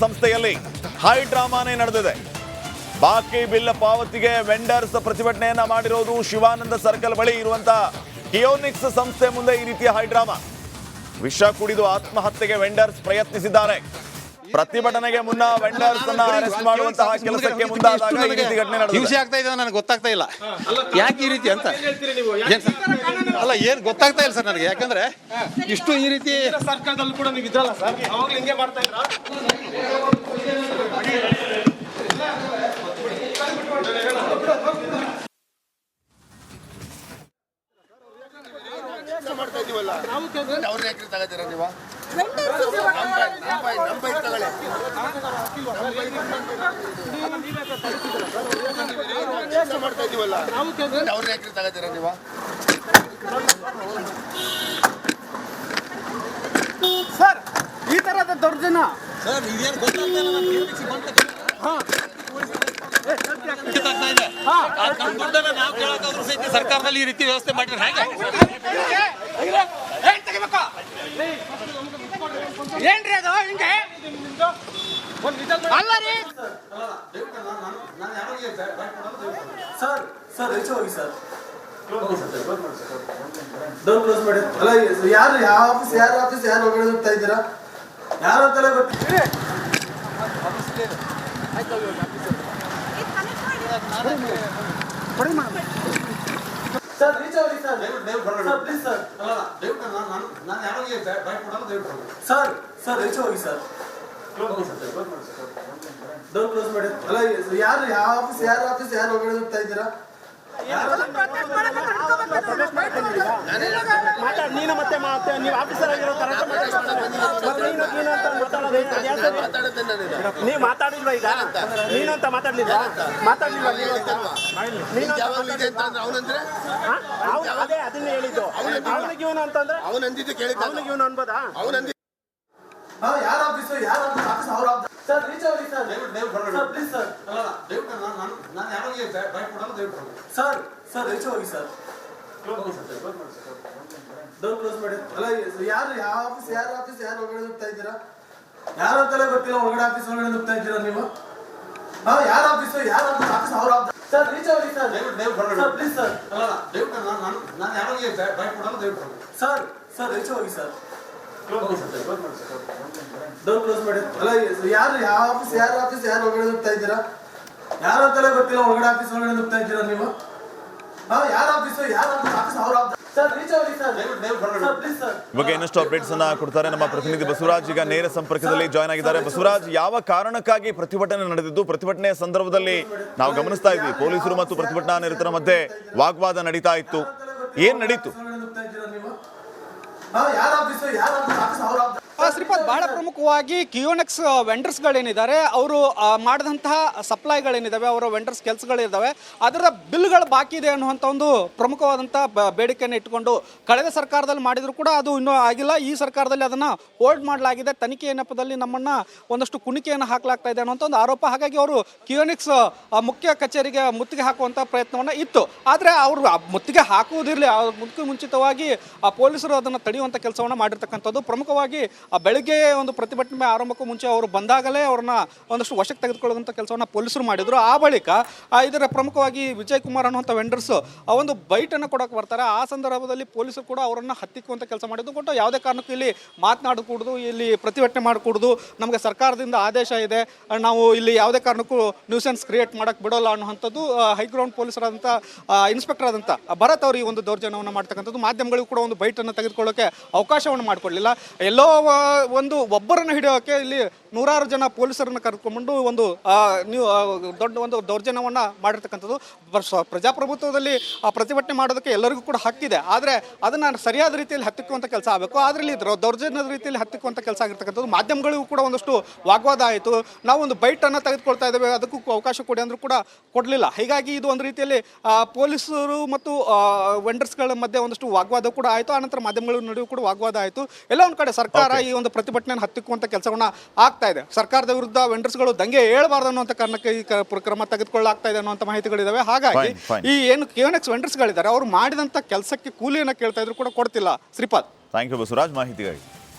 ಸಂಸ್ಥೆಯಲ್ಲಿ ಹೈ ಡ್ರಾಮಾನೇ ನಡೆದಿದೆ. ಬಾಕಿ ಬಿಲ್ ಪಾವತಿಗೆ ವೆಂಡರ್ಸ್ ಪ್ರತಿಭಟನೆಯನ್ನ ಮಾಡಿರೋದು ಶಿವಾನಂದ ಸರ್ಕಲ್ ಬಳಿ ಇರುವಂತಹ ಕಿಯೋನಿಕ್ಸ್ ಸಂಸ್ಥೆ ಮುಂದೆ ಈ ರೀತಿಯ ಹೈ ಡ್ರಾಮಾ. ವಿಷ ಕುಡಿದು ಆತ್ಮಹತ್ಯೆಗೆ ವೆಂಡರ್ಸ್ ಪ್ರಯತ್ನಿಸಿದ್ದಾರೆ. ಪ್ರತಿಭಟನೆಗೆ ಮುನ್ನ ವೆಂಡರ್ಸ್ ಅನ್ನ ಅರೆಸ್ಟ್ ಮಾಡುವಂತಹ ಕೆಲಸಕ್ಕೆ ಮುಂದಾದಾಗ ಈ ರೀತಿ ಘಟನೆ ನಡೆದಿದೆ. ಹಿಂಸೆ ಆಗ್ತಾ ಇದೆ ನನಗೆ ಗೊತ್ತಾಗ್ತಾ ಇಲ್ಲ ಯಾಕೆ ಈ ರೀತಿ ಅಂತ. ಅಲ್ಲ ಏನು ಗೊತ್ತಾಗ್ತಾ ಇಲ್ಲ ಸರ್ ನನಗೆ, ಯಾಕಂದ್ರೆ ಇಷ್ಟು ಈ ರೀತಿ ಸರ್ಕಾರದಲ್ಲೂ ಕೂಡ ನೀವು ಇದ್ರಲ್ಲ ಸರ್, ಅವಾಗಲೂ ಹಿಂಗೆ ಮಾಡ್ತಾ ಇದ್ರ. ಸರ್ ಈ ತರದ ದೌರ್ಜನ್ಯ ಸರ್ ಇದೇನು ಗೊತ್ತಾಗ್ತಾ ಇಲ್ಲ ನನಗೆ. ಸರ್ಕಾರದಲ್ಲಿ ಈ ರೀತಿ ವ್ಯವಸ್ಥೆ ಮಾಡಿದ್ರೆ ಹೇಗೆ? ಏನ್ರಿ ಅದು ಹಿಂಗೆ ಅಲ್ಲ ರೀ ಸರ್ ಸರ್ ಹೆಚ್ಚು ಹೋಗಿ ಸರ್ ಡೋರ್ ಕ್ಲೋಸ್ ಮಾಡಿ. ಅಲ್ಲ ಯಾರು ಯಾವ ಆಫೀಸ್ ಯಾರು ಹೊರಗಡೆ ಹೋಗ್ತಾ ಇದ್ದೀರಾ? ಯಾರು ಅಂತೆಲ್ಲ ಗೊತ್ತಿಲ್ಲ. ಸರ್ ರೀಚ್ ಆಗಿ sir please sir sir sir ಹೆಚ್ಚು ಹೋಗಿ ಸರ್ ಡೋರ್ ಕ್ಲೋಸ್ ಮಾಡಿ. ಅಲ್ಲ ಯಾರು ಯಾವ ಆಫೀಸ್ ಯಾರು ಹೊರಗಡೆ ಹೋಗ್ತಾ ಇದ್ದೀರಾ? ನೀನು ಮತ್ತೆ ನೀವು ಆಫೀಸರ್ ಆಗಿರೋ ನೀವು ಮಾತಾಡಿಲ್ವಾ? ಈಗ ನೀನು ಅಂತ ಮಾತಾಡ್ಲಿಲ್ಲ ಅದೇ ಅದನ್ನೇ ಹೇಳಿದ್ದು. ಅವನಿಗೆ ಇವನು ಅಂತಂದ್ರೆ ಅವನಿಗೆ ಇವನು ಅನ್ಬೋದಾ? ಯಾರು ಆಫೀಸ್ ಅವ್ರ ಸರ್ ರೀಚ್ ಆಗಿ sir please sir sir sir ಹೆಚ್ಚು ಹೋಗಿ ಸರ್ ಡೋರ್ ಕ್ಲೋಸ್ ಮಾಡಿ. ಅಲ್ಲ ಯಾರು ಯಾವ ಆಫೀಸ್ ಯಾರು ಹೊರಗಡೆ ಹೋಗ್ತಾ ಇದ್ದೀರಾ? ಯಾರು ಅಂತೆಲ್ಲ ಗೊತ್ತಿಲ್ಲ. ಹೊರಗಡೆ ಆಫೀಸ್ ಹೊರಗಡೆ ಹೋಗ್ತಾ ಇದ್ದೀರಾ ನೀವು? ಯಾರು ಆಫೀಸ್ ಅವ್ರ ಸರ್ ರೀಚ್ ಆಗಿ sir please sir sir sir ಹೆಚ್ಚು ಹೋಗಿ ಸರ್ ಡೋರ್ ಕ್ಲೋಸ್ ಮಾಡಿ. ಅಲ್ಲ ಯಾರು ಯಾವ ಆಫೀಸ್ ಯಾರು ಹೊರಗಡೆ ಹೋಗ್ತಾ ಇದ್ದೀರಾ? ಯಾರು ಅಂತೆಲ್ಲ ಗೊತ್ತಿಲ್ಲ. ಹೊರಗಡೆ ಆಫೀಸ್ ಹೊರಗಡೆ ಹೋಗ್ತಾ ಇದ್ದೀರಾ ನೀವು? ಯಾರು ಆಫೀಸ್ ಅವ್ರ ಸರ್ ರೀಚ್ ಆಗಿ ಸರ್ ಪ್ಲೀಸ್ ಸರ್. ಬಗ್ಗೆ ಇನ್ನಷ್ಟು ಅಪ್ಡೇಟ್ಸ್ ಅನ್ನ ಕೊಡ್ತಾರೆ ನಮ್ಮ ಪ್ರತಿನಿಧಿ ಬಸವರಾಜ್. ಈಗ ನೇರ ಸಂಪರ್ಕದಲ್ಲಿ ಜಾಯ್ನ್ ಆಗಿದ್ದಾರೆ. ಬಸವರಾಜ್, ಯಾವ ಕಾರಣಕ್ಕಾಗಿ ಪ್ರತಿಭಟನೆ ನಡೆದಿದ್ದು? ಪ್ರತಿಭಟನೆಯ ಸಂದರ್ಭದಲ್ಲಿ ನಾವು ಗಮನಿಸ್ತಾ ಇದ್ವಿ ಪೊಲೀಸರು ಮತ್ತು ಪ್ರತಿಭಟನಾ ನಿರತರ ಮಧ್ಯೆ ವಾಗ್ವಾದ ನಡೀತಾ ಇತ್ತು. ಏನ್ ನಡೀತು? ಶ್ರೀಪಾದ್, ಬಹಳ ಪ್ರಮುಖವಾಗಿ ಕಿಯೋನೆಕ್ಸ್ ವೆಂಡರ್ಸ್ಗಳೇನಿದ್ದಾರೆ ಅವರು ಮಾಡಿದಂತಹ ಸಪ್ಲೈಗಳೇನಿದ್ದಾವೆ, ಅವರ ವೆಂಡರ್ಸ್ ಕೆಲಸಗಳಿದ್ದಾವೆ, ಅದರ ಬಿಲ್ಗಳು ಬಾಕಿ ಇದೆ ಅನ್ನುವಂಥ ಒಂದು ಪ್ರಮುಖವಾದಂಥ ಬೇಡಿಕೆಯನ್ನು ಇಟ್ಟುಕೊಂಡು ಕಳೆದ ಸರ್ಕಾರದಲ್ಲಿ ಮಾಡಿದ್ರು ಕೂಡ ಅದು ಇನ್ನೂ ಆಗಿಲ್ಲ. ಈ ಸರ್ಕಾರದಲ್ಲಿ ಅದನ್ನು ಹೋಲ್ಡ್ ಮಾಡಲಾಗಿದೆ. ತನಿಖೆಯ ನೆಪದಲ್ಲಿ ನಮ್ಮನ್ನು ಒಂದಷ್ಟು ಕುಣಿಕೆಯನ್ನು ಹಾಕಲಾಗ್ತಾ ಇದೆ ಅನ್ನುವಂಥ ಒಂದು ಆರೋಪ. ಹಾಗಾಗಿ ಅವರು ಕಿಯೋನಿಕ್ಸ್ ಮುಖ್ಯ ಕಚೇರಿಗೆ ಮುತ್ತಿಗೆ ಹಾಕುವಂಥ ಪ್ರಯತ್ನವನ್ನು ಇತ್ತು. ಆದರೆ ಅವರು ಮುತ್ತಿಗೆ ಹಾಕುವುದಿರಲಿ, ಮುಖ್ಯ ಮುಂಚಿತವಾಗಿ ಪೊಲೀಸರು ಅದನ್ನು ತಡೆಯುವಂಥ ಕೆಲಸವನ್ನು ಮಾಡಿರ್ತಕ್ಕಂಥದ್ದು. ಪ್ರಮುಖವಾಗಿ ಬೆಳಗ್ಗೆ ಒಂದು ಪ್ರತಿಭಟನೆ ಆರಂಭಕ್ಕೂ ಮುಂಚೆ ಅವರು ಬಂದಾಗಲೇ ಅವ್ರನ್ನ ಒಂದಷ್ಟು ವಶಕ್ಕೆ ತೆಗೆದುಕೊಳ್ಳುವಂಥ ಕೆಲಸವನ್ನು ಪೊಲೀಸರು ಮಾಡಿದರು. ಆ ಬಳಿಕ ಇದರ ಪ್ರಮುಖವಾಗಿ ವಿಜಯ್ ಕುಮಾರ್ ಅನ್ನುವಂಥ ವೆಂಡರ್ಸ್ ಒಂದು ಬೈಟನ್ನು ಕೊಡೋಕೆ ಬರ್ತಾರೆ. ಆ ಸಂದರ್ಭದಲ್ಲಿ ಪೊಲೀಸರು ಕೂಡ ಅವರನ್ನು ಹತ್ತಿಕ್ಕುವಂಥ ಕೆಲಸ ಮಾಡಿದ್ದು. ಕೊಟ್ಟು ಯಾವುದೇ ಕಾರಣಕ್ಕೂ ಇಲ್ಲಿ ಮಾತನಾಡಕೂಡದು, ಇಲ್ಲಿ ಪ್ರತಿಭಟನೆ ಮಾಡಕೂಡದು, ನಮಗೆ ಸರ್ಕಾರದಿಂದ ಆದೇಶ ಇದೆ, ನಾವು ಇಲ್ಲಿ ಯಾವುದೇ ಕಾರಣಕ್ಕೂ ನ್ಯೂಸೆನ್ಸ್ ಕ್ರಿಯೇಟ್ ಮಾಡೋಕ್ಕೆ ಬಿಡೋಲ್ಲ ಅನ್ನುವಂಥದ್ದು ಹೈಗ್ರೌಂಡ್ ಪೊಲೀಸರಾದಂಥ ಇನ್ಸ್ಪೆಕ್ಟರ್ ಆದಂಥ ಭರತ್ ಅವರು ಈ ಒಂದು ದೌರ್ಜನ್ಯವನ್ನು ಮಾಡ್ತಕ್ಕಂಥದ್ದು. ಮಾಧ್ಯಮಗಳಿಗೂ ಕೂಡ ಒಂದು ಬೈಟನ್ನು ತೆಗೆದುಕೊಳ್ಳೋಕೆ ಅವಕಾಶವನ್ನು ಮಾಡಿಕೊಡಲಿಲ್ಲ. ಎಲ್ಲೋ ಒಬ್ಬರನ್ನು ಹಿಡಿಯೋಕೆ ಇಲ್ಲಿ ನೂರಾರು ಜನ ಪೊಲೀಸರನ್ನು ಕರೆದುಕೊಂಡು ಒಂದು ದೊಡ್ಡ ಒಂದು ದೌರ್ಜನ್ಯವನ್ನು ಮಾಡಿರ್ತಕ್ಕಂಥದ್ದು. ಪ್ರಜಾಪ್ರಭುತ್ವದಲ್ಲಿ ಪ್ರತಿಭಟನೆ ಮಾಡೋದಕ್ಕೆ ಎಲ್ಲರಿಗೂ ಕೂಡ ಹಕ್ಕಿದೆ. ಆದರೆ ಅದನ್ನು ಸರಿಯಾದ ರೀತಿಯಲ್ಲಿ ಹತ್ತಿಕ್ಕುವಂಥ ಕೆಲಸ ಆಗಬೇಕು. ಆದರೆ ಇಲ್ಲಿ ದೌರ್ಜನ್ಯದ ರೀತಿಯಲ್ಲಿ ಹತ್ತಿಕ್ಕುವಂಥ ಕೆಲಸ ಆಗಿರ್ತಕ್ಕಂಥದ್ದು. ಮಾಧ್ಯಮಗಳಿಗೂ ಕೂಡ ಒಂದಷ್ಟು ವಾಗ್ವಾದ ಆಯಿತು. ನಾವು ಒಂದು ಬೈಟನ್ನು ತೆಗೆದುಕೊಳ್ತಾ ಇದ್ದೇವೆ, ಅದಕ್ಕೂ ಅವಕಾಶ ಕೊಡಿ ಅಂದರೂ ಕೂಡ ಕೊಡಲಿಲ್ಲ. ಹೀಗಾಗಿ ಇದು ಒಂದು ರೀತಿಯಲ್ಲಿ ಪೊಲೀಸರು ಮತ್ತು ವೆಂಡರ್ಸ್ಗಳ ಮಧ್ಯೆ ಒಂದಷ್ಟು ವಾಗ್ವಾದ ಕೂಡ ಆಯಿತು. ಆನಂತರ ಮಾಧ್ಯಮಗಳ ನಡುವೆ ಕೂಡ ವಾಗ್ವಾದ ಆಯಿತು. ಎಲ್ಲ ಒಂದು ಕಡೆ ಸರ್ಕಾರ ಈ ಒಂದು ಪ್ರತಿಭಟನೆಯನ್ನು ಹತ್ತಿಕ್ಕುವಂಥ ಕೆಲಸವನ್ನು ಆಗ್ತಾ ಇದೆ. ಸರ್ಕಾರದ ವಿರುದ್ಧ ವೆಂಡರ್ಸ್ಗಳು ದಂಗೆ ಏಳಬಾರ್ದು ಅನ್ನುವಂಥ ಕಾರಣಕ್ಕೆ ಈ ಕ್ರಮ ತೆಗೆದುಕೊಳ್ಳಲಾಗ್ತಾ ಇದೆ ಅನ್ನುವಂಥ ಮಾಹಿತಿಗಳಿದಾವೆ. ಹಾಗಾಗಿ ಈ ಏನು ಕಿಯೋನೆಕ್ಸ್ ವೆಂಡರ್ಸ್ಗಳಿದ್ದಾರೆ ಅವರು ಮಾಡಿದಂಥ ಕೆಲಸಕ್ಕೆ ಕೂಲಿಯನ್ನು ಕೇಳ್ತಾ ಇದ್ರು ಕೂಡ ಕೊಡ್ತಿಲ್ಲ. ಶ್ರೀಪಾದ್, ಥ್ಯಾಂಕ್ ಯು ಬಸವರಾಜ್ ಮಾಹಿತಿಗಾಗಿ.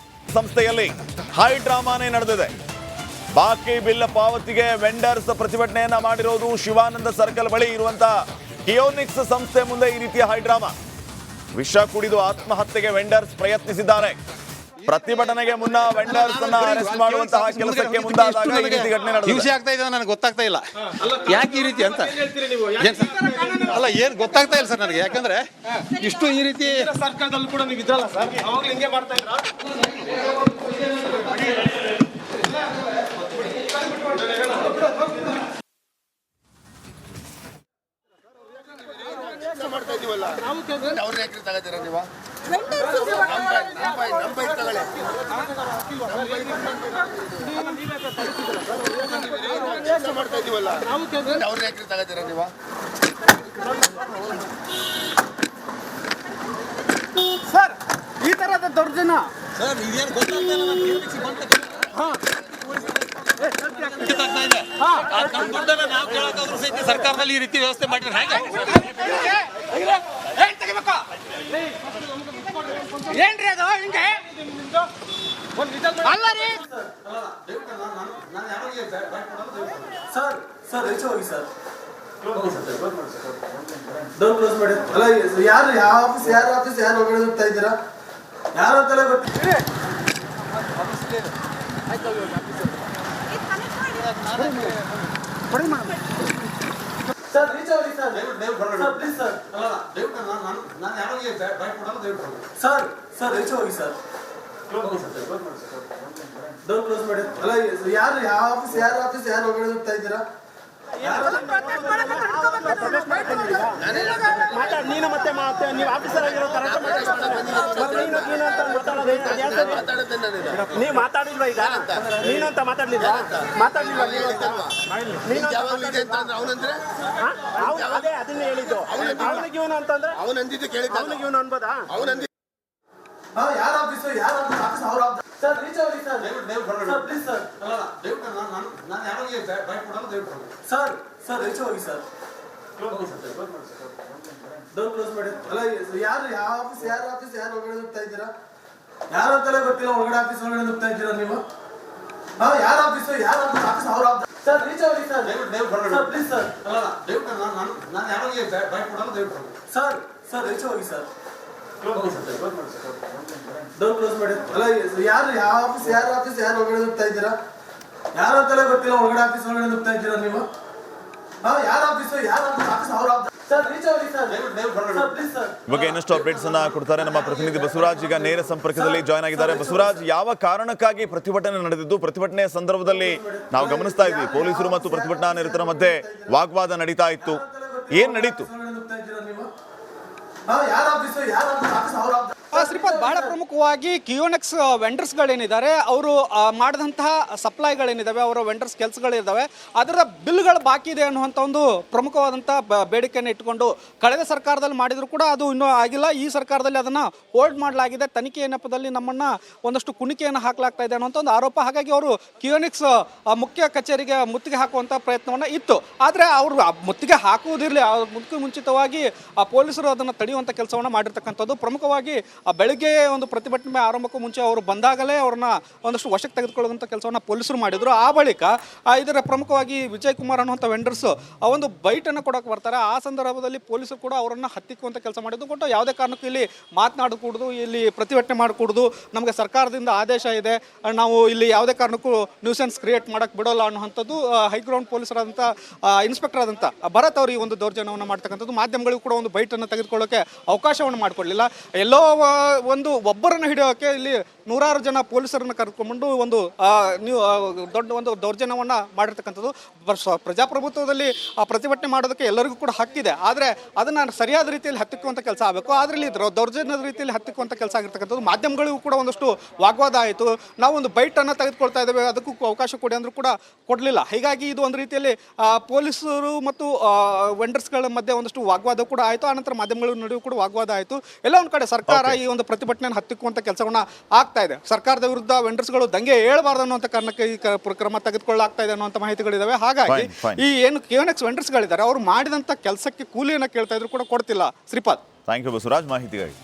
ಸಂಸ್ಥೆಯಲ್ಲಿ ಹೈ ಡ್ರಾಮಾನೇ ನಡೆದಿದೆ. ಬಾಕಿ ಬಿಲ್ ಪಾವತಿಗೆ ವೆಂಡರ್ಸ್ ಪ್ರತಿಭಟನೆಯನ್ನ ಮಾಡಿರೋದು ಶಿವಾನಂದ ಸರ್ಕಲ್ ಬಳಿ ಇರುವಂತ ಕಿಯೋನಿಕ್ಸ್ ಸಂಸ್ಥೆ ಮುಂದೆ ಈ ರೀತಿಯ ಹೈಡ್ರಾಮಾ. ವಿಷ ಕುಡಿದು ಆತ್ಮಹತ್ಯೆಗೆ ವೆಂಡರ್ಸ್ ಪ್ರಯತ್ನಿಸಿದ್ದಾರೆ. ಪ್ರತಿಭಟನೆಗೆ ಮುನ್ನ ವೆಂಡರ್ಸ್ ಅನ್ನ ಅರೆಸ್ಟ್ ಮಾಡುವಂತಹ ಕೆಲಸಕ್ಕೆ ಮುಂದಾದಾಗ ಈ ರೀತಿ ಘಟನೆ ಹಿಂಸೆ ನಡೆದಿದೆ. ಆಗ್ತಾ ಇದೆ ನನಗೆ ಗೊತ್ತಾಗ್ತಾ ಇಲ್ಲ ಯಾಕೆ ಈ ರೀತಿ ಅಂತ. ಅಲ್ಲ ಏನ್ ಗೊತ್ತಾಗ್ತಾ ಇಲ್ಲ ಸರ್ ನನಗೆ, ಯಾಕಂದ್ರೆ ಇಷ್ಟು ಈ ರೀತಿ ಸರ್ಕಾರದಲ್ಲೂ ಕೂಡ ನೀವು ಇದ್ರಲ್ಲ ಸರ್, ಅವಾಗ್ಲೂ ಹಿಂಗೆ ಮಾಡ್ತಾ ಇದ್ರ? ಅವ್ರನ್ನ ಯಾಕ್ರಿ ತಗೋತೀರ ನೀವು? ಮಾಡ್ತಾ ಇದೀವಲ್ಲ, ಅವ್ರನ್ನ ಯಾಕ್ರಿ ತಗೋತೀರ ನೀವು? ಸರ್ ಈ ತರದ ದೌರ್ಜನ್ಯ ಸರ್ಕಾರದಲ್ಲಿ ಈ ರೀತಿ ವ್ಯವಸ್ಥೆ ಮಾಡಿದ್ರೆ ಹೇಗೆ? ಏನ್ರಿ ಅದು ಹಿಂಗೆ ಅಲ್ಲ ರೀ ಸರ್ ಸರ್ ಹೆಚ್ಚು ಹೋಗಿ ಸರ್ ಡೋರ್ ಕ್ಲೋಸ್ ಮಾಡಿ. ಅಲ್ಲ ಯಾರು ಯಾವ ಆಫೀಸ್ ಯಾರು ಹೊರಗಡೆ ಹೋಗ್ತಾ ಇದ್ದೀರಾ? ಯಾರು ಅಂತೆಲ್ಲ ಗೊತ್ತಿದೆ. ಸರ್ ರೀಚ್ ಆಗಿ sir sir please sir sir sir ಹೆಚ್ಚು ಹೋಗಿ ಸರ್ ಡೋರ್ ಕ್ಲೋಸ್ ಮಾಡಿ. ಅಲ್ಲ ಯಾರು ಯಾವ ಆಫೀಸ್ ಯಾರು ಹೊರಗಡೆ ಹೋಗ್ತಾ ಇದ್ದೀರಾ? ನೀನು ಮತ್ತೆ ನೀವು ಆಫೀಸರ್ ಆಗಿರೋ ನೀವು ಮಾತಾಡಿಲ್ವಾ? ಈಗ ನೀನು ಅಂತ ಮಾತಾಡ್ಲಿಲ್ಲ ಅವನಂದ್ರೆ ಅದೇ ಅದನ್ನ ಹೇಳಿದ್ದು. ಅವನಿಗೆ ಇವನು ಅಂತಂದ್ರೆ ಅವನಂದಿದ್ದು ಕೇಳಿದ್ದ, ಅವನಿಗೆ ಇವನು ಅನ್ಬೋದಾ? ಅವನಂದಿ ಯಾರು ಆಫೀಸ್ ಅವ್ರ ಸರ್ ರೀಚ್ ಆಗಿ sir sir please sir sir sir ಹೆಚ್ಚು ಹೋಗಿ ಸರ್ ಡೋರ್ ಕ್ಲೋಸ್ ಮಾಡಿ. ಅಲ್ಲ ಯಾರು ಯಾವ ಆಫೀಸ್ ಯಾರು ಹೊರಗಡೆ ಹೋಗ್ತಾ ಇದ್ದೀರಾ? ಯಾರು ಅಂತೆಲ್ಲ ಗೊತ್ತಿಲ್ಲ, ಹೊರಗಡೆ ಆಫೀಸ್ ಹೊರಗಡೆ ಹೋಗ್ತಾ ಇದ್ದೀರಾ ನೀವು? ಯಾರು ಆಫೀಸ್ ಅವ್ರ ಸರ್ ರೀಚ್ ಆಗಿ sir sir please sir sir sir ಹೆಚ್ಚು ಹೋಗಿ ಸರ್ ಡೋರ್ ಕ್ಲೋಸ್ ಮಾಡಿ. ಅಲ್ಲ ಯಾರು ಯಾವ ಆಫೀಸ್ ಯಾರು ಹೊರಗಡೆ ಹೋಗ್ತಾ ಇದ್ದೀರಾ? ಯಾರು ಅಂತೆಲ್ಲ ಗೊತ್ತಿಲ್ಲ, ಹೊರಗಡೆ ಆಫೀಸ್ ಹೊರಗಡೆ ಹೋಗ್ತಾ ಇದ್ದೀರಾ ನೀವು? ಯಾರು ಆಫೀಸ್ ಅವ್ರ ಸರ್ ರೀಚ್ ಆಗಿ ಸರ್ ಸರ್ ಪ್ಲೀಸ್ ಸರ್ ಬಗ್ಗೆ ಇನ್ನಷ್ಟು ಅಪ್ಡೇಟ್ಸ್ ಅನ್ನ ಕೊಡ್ತಾರೆ ನಮ್ಮ ಪ್ರತಿನಿಧಿ ಬಸವರಾಜ್. ಈಗ ನೇರ ಸಂಪರ್ಕದಲ್ಲಿ ಜಾಯ್ನ್ ಆಗಿದ್ದಾರೆ. ಬಸವರಾಜ್, ಯಾವ ಕಾರಣಕ್ಕಾಗಿ ಪ್ರತಿಭಟನೆ ನಡೆದಿದ್ದು? ಪ್ರತಿಭಟನೆಯ ಸಂದರ್ಭದಲ್ಲಿ ನಾವು ಗಮನಿಸ್ತಾ ಇದ್ವಿ ಪೊಲೀಸರು ಮತ್ತು ಪ್ರತಿಭಟನಾ ನಿರತರ ಮಧ್ಯೆ ವಾಗ್ವಾದ ನಡೀತಾ ಇತ್ತು. ಏನ್ ನಡೀತು? ಯಾರು ಆಫೀಸ್ ಅವ್ರ ಶ್ರೀಪಾದ್, ಬಹಳ ಪ್ರಮುಖವಾಗಿ ಕಿಯೋನೆಕ್ಸ್ ವೆಂಡರ್ಸ್ಗಳೇನಿದ್ದಾರೆ ಅವರು ಮಾಡಿದಂತಹ ಸಪ್ಲೈಗಳೇನಿದ್ದಾವೆ, ಅವರ ವೆಂಡರ್ಸ್ ಕೆಲಸಗಳಿದ್ದಾವೆ, ಅದರ ಬಿಲ್ಗಳು ಬಾಕಿ ಇದೆ ಅನ್ನುವಂಥ ಒಂದು ಪ್ರಮುಖವಾದಂಥ ಬೇಡಿಕೆಯನ್ನು ಇಟ್ಕೊಂಡು ಕಳೆದ ಸರ್ಕಾರದಲ್ಲಿ ಮಾಡಿದ್ರು ಕೂಡ ಅದು ಇನ್ನೂ ಆಗಿಲ್ಲ. ಈ ಸರ್ಕಾರದಲ್ಲಿ ಅದನ್ನು ಹೋಲ್ಡ್ ಮಾಡಲಾಗಿದೆ. ತನಿಖೆಯ ನೆಪದಲ್ಲಿ ನಮ್ಮನ್ನು ಒಂದಷ್ಟು ಕುಣಿಕೆಯನ್ನು ಹಾಕಲಾಗ್ತಾ ಇದೆ ಅನ್ನುವಂಥ ಒಂದು ಆರೋಪ. ಹಾಗಾಗಿ ಅವರು ಕಿಯೋನೆಕ್ಸ್ ಮುಖ್ಯ ಕಚೇರಿಗೆ ಮುತ್ತಿಗೆ ಹಾಕುವಂಥ ಪ್ರಯತ್ನವನ್ನು ಇತ್ತು. ಆದರೆ ಅವರು ಮುತ್ತಿಗೆ ಹಾಕುವುದಿರಲಿ, ಮುಖ್ಯ ಮುಂಚಿತವಾಗಿ ಪೊಲೀಸರು ಅದನ್ನು ತಡೆಯುವಂಥ ಕೆಲಸವನ್ನು ಮಾಡಿರ್ತಕ್ಕಂಥದ್ದು. ಪ್ರಮುಖವಾಗಿ ಬೆಳಗ್ಗೆ ಒಂದು ಪ್ರತಿಭಟನೆ ಆರಂಭಕ್ಕೂ ಮುಂಚೆ ಅವರು ಬಂದಾಗಲೇ ಅವ್ರನ್ನ ಒಂದಷ್ಟು ವಶಕ್ಕೆ ತೆಗೆದುಕೊಳ್ಳುವಂಥ ಕೆಲಸವನ್ನು ಪೊಲೀಸರು ಮಾಡಿದರು. ಆ ಬಳಿಕ ಇದರ ಪ್ರಮುಖವಾಗಿ ವಿಜಯ್ ಕುಮಾರ್ ಅನ್ನುವಂಥ ವೆಂಡರ್ಸ್ ಒಂದು ಬೈಟನ್ನು ಕೊಡೋಕೆ ಬರ್ತಾರೆ. ಆ ಸಂದರ್ಭದಲ್ಲಿ ಪೊಲೀಸರು ಕೂಡ ಅವರನ್ನು ಹತ್ತಿಕ್ಕುವಂಥ ಕೆಲಸ ಮಾಡಿದ್ದು. ಕೊಟ್ಟು ಯಾವುದೇ ಕಾರಣಕ್ಕೂ ಇಲ್ಲಿ ಮಾತನಾಡಕೂಡದು, ಇಲ್ಲಿ ಪ್ರತಿಭಟನೆ ಮಾಡಕೂಡದು, ನಮಗೆ ಸರ್ಕಾರದಿಂದ ಆದೇಶ ಇದೆ, ನಾವು ಇಲ್ಲಿ ಯಾವುದೇ ಕಾರಣಕ್ಕೂ ನ್ಯೂಸೆನ್ಸ್ ಕ್ರಿಯೇಟ್ ಮಾಡೋಕ್ಕೆ ಬಿಡೋಲ್ಲ ಅನ್ನುವಂಥದ್ದು ಹೈಗ್ರೌಂಡ್ ಪೊಲೀಸರಾದಂಥ ಇನ್ಸ್ಪೆಕ್ಟರ್ ಆದಂಥ ಭರತ್ ಅವರು ಈ ಒಂದು ದೌರ್ಜನ್ಯವನ್ನು ಮಾಡ್ತಕ್ಕಂಥದ್ದು. ಮಾಧ್ಯಮಗಳಿಗೂ ಕೂಡ ಒಂದು ಬೈಟನ್ನು ತೆಗೆದುಕೊಳ್ಳೋಕೆ ಅವಕಾಶವನ್ನು ಮಾಡಿಕೊಡಲಿಲ್ಲ. ಎಲ್ಲೋ ಒಬ್ಬರನ್ನು ಹಿಡಿಯೋಕೆ ಇಲ್ಲಿ ನೂರಾರು ಜನ ಪೊಲೀಸರನ್ನು ಕರ್ಕೊಂಡು ಒಂದು ದೊಡ್ಡ ಒಂದು ದೌರ್ಜನ್ಯವನ್ನು ಮಾಡಿರ್ತಕ್ಕಂಥದ್ದು. ಪ್ರಜಾಪ್ರಭುತ್ವದಲ್ಲಿ ಪ್ರತಿಭಟನೆ ಮಾಡೋದಕ್ಕೆ ಎಲ್ಲರಿಗೂ ಕೂಡ ಹಕ್ಕಿದೆ, ಆದರೆ ಅದನ್ನು ಸರಿಯಾದ ರೀತಿಯಲ್ಲಿ ಹತ್ತಿಕ್ಕುವಂಥ ಕೆಲಸ ಆಗಬೇಕು. ಆದರೆ ಇಲ್ಲಿ ದೌರ್ಜನ್ಯದ ರೀತಿಯಲ್ಲಿ ಹತ್ತಿಕ್ಕುವಂಥ ಕೆಲಸ ಆಗಿರ್ತಕ್ಕಂಥದ್ದು. ಮಾಧ್ಯಮಗಳಿಗೂ ಕೂಡ ಒಂದಷ್ಟು ವಾಗ್ವಾದ ಆಯಿತು. ನಾವು ಒಂದು ಬೈಟನ್ನು ತೆಗೆದುಕೊಳ್ತಾ ಇದ್ದೇವೆ, ಅದಕ್ಕೂ ಅವಕಾಶ ಕೊಡಿ ಅಂದರೂ ಕೂಡ ಕೊಡಲಿಲ್ಲ. ಹೀಗಾಗಿ ಇದು ಒಂದು ರೀತಿಯಲ್ಲಿ ಪೊಲೀಸರು ಮತ್ತು ವೆಂಡರ್ಸ್ಗಳ ಮಧ್ಯೆ ಒಂದಷ್ಟು ವಾಗ್ವಾದ ಕೂಡ ಆಯಿತು. ಆನಂತರ ಮಾಧ್ಯಮಗಳ ನಡುವೆ ಕೂಡ ವಾಗ್ವಾದ ಆಯಿತು. ಎಲ್ಲ ಒಂದು ಕಡೆ ಸರ್ಕಾರ ಈ ಒಂದು ಪ್ರತಿಭಟನೆಯನ್ನು ಹತ್ತಿಕ್ಕುವಂಥ ಕೆಲಸವನ್ನ ಆಗ್ತಾ ಇದೆ. ಸರ್ಕಾರದ ವಿರುದ್ಧ ವೆಂಡರ್ಸ್ಗಳು ದಂಗೆ ಏಳಬಾರ್ದು ಅನ್ನುವಂಥ ಕಾರಣಕ್ಕೆ ಈ ಕ್ರಮ ತೆಗೆದುಕೊಳ್ಳಲಾಗ್ತಾ ಇದೆ ಅನ್ನುವಂಥ ಮಾಹಿತಿಗಳಿದಾವೆ. ಹಾಗಾಗಿ ಈ ಏನು ಕಿಯೋನೆಕ್ಸ್ ವೆಂಡರ್ಸ್ಗಳಿದ್ದಾರೆ ಅವರು ಮಾಡಿದಂಥ ಕೆಲಸಕ್ಕೆ ಕೂಲಿಯನ್ನು ಕೇಳ್ತಾ ಇದ್ರು ಕೂಡ ಕೊಡ್ತಿಲ್ಲ. ಶ್ರೀಪಾದ್, ಥ್ಯಾಂಕ್ ಯು ಬಸವರಾಜ್ ಮಾಹಿತಿಗಾಗಿ.